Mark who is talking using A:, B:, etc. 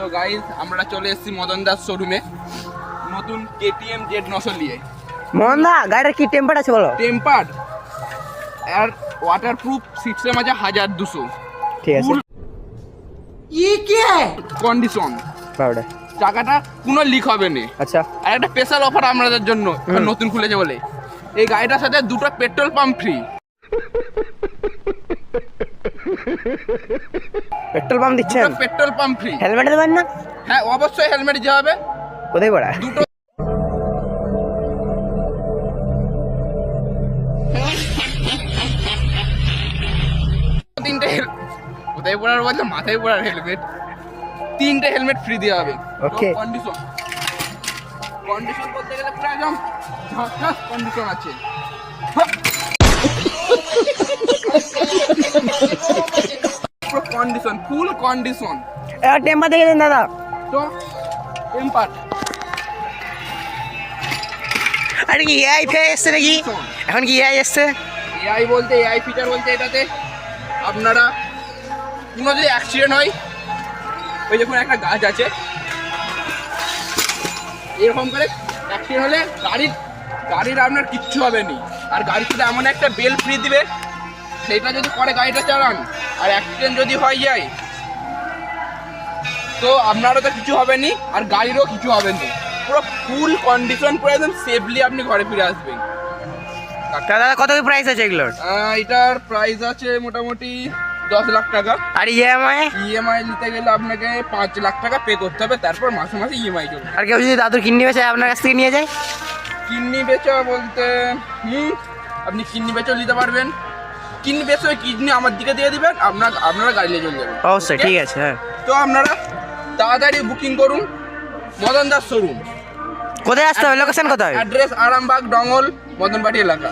A: তো গাইস আমরা চলে এসেছি মদন দাস শোরুমে নতুন KTM Z900 নিয়ে।
B: মোহনদা গাড়ির কি টেম্পার আছে বলো?
A: টেম্পার আর ওয়াটারপ্রুফ সিস্টেম আছে 1200।
B: ঠিক আছে।
A: ये क्या है কন্ডিশন
B: বাবড়া
A: চাকাটা কোনো লিক হবে না।
B: আচ্ছা
A: আর একটা স্পেশাল অফার আপনাদের জন্য নতুন খুলেছে বলে এই গাড়িটার সাথে দুটো petrol pump free.
B: Petrol pump দিচ্ছেন?
A: Petrol pump free.
B: হেলমেট দেবেন না?
A: হ্যাঁ অবশ্যই হেলমেট দিতে হবে।
B: কোথায় পড়া?
A: দুটো তিনটে কোথায় পড়ার বলতে মাথায় পড়ার হেলমেট, তিনটে হেলমেট ফ্রি দেওয়া হবে।
B: Okay.
A: কন্ডিশন কন্ডিশন বলতে গেলে পুরো একদম ঝাকাস কন্ডিশন আছে। পুরো কন্ডিশন ফুল কন্ডিশন।
B: এবার টেম্পার দেখে দেন দাদা।
A: তো টেম্পার
B: আরে কি এআই ফে এসছে নাকি? এখন কি এআই এসছে?
A: এআই বলতে এআই ফিচার বলতে এটাতে আপনারা কোনো যদি অ্যাক্সিডেন্ট হয়, ওই যখন একটা গাছ আছে এরকম করে অ্যাক্সিডেন্ট হলে গাড়ির আপনার কিচ্ছু হবে না। আর গাড়ির সাথে এমন একটা বেল ফ্রি দিবে, সেটা যদি পরে গাড়িটা চালান আর অ্যাক্সিডেন্ট যদি হয়ে যায় তো আপনারও তো কিছু হবে না আর গাড়িরও কিছু হবে না। পুরো ফুল কন্ডিশন পুরো একদম সেফলি আপনি ঘরে ফিরে আসবেন।
B: দাদা কত কি প্রাইস আছে এগুলোর?
A: এটার প্রাইস আছে মোটামুটি 10 লাখ টাকা।
B: আর ইএমআই?
A: ইএমআই নিতে গেলে আপনাকে 5 লাখ টাকা পে করতে হবে, তারপর মাসে মাসে ইএমআই চলবে।
B: আর কেউ যদি দাদুর কিডনি বেচে আপনার কাছ থেকে নিয়ে যায়?
A: কিডনি বেচা বলতে আপনি কিডনি বেচেও নিতে পারবেন। কিডনি বেচে ওই কিডনি আমার দিকে দিয়ে দিবেন, আপনারা গাড়ি নিয়ে চলে যাবেন।
B: অবশ্যই ঠিক আছে। হ্যাঁ
A: তো আপনারা তাড়াতাড়ি বুকিং করুন মদন দাস শোরুম।
B: কোথায় আসতে হবে? লোকেশন কোথায়?
A: অ্যাড্রেস আরামবাগ ডঙ্গল মদনবাড়ি এলাকা।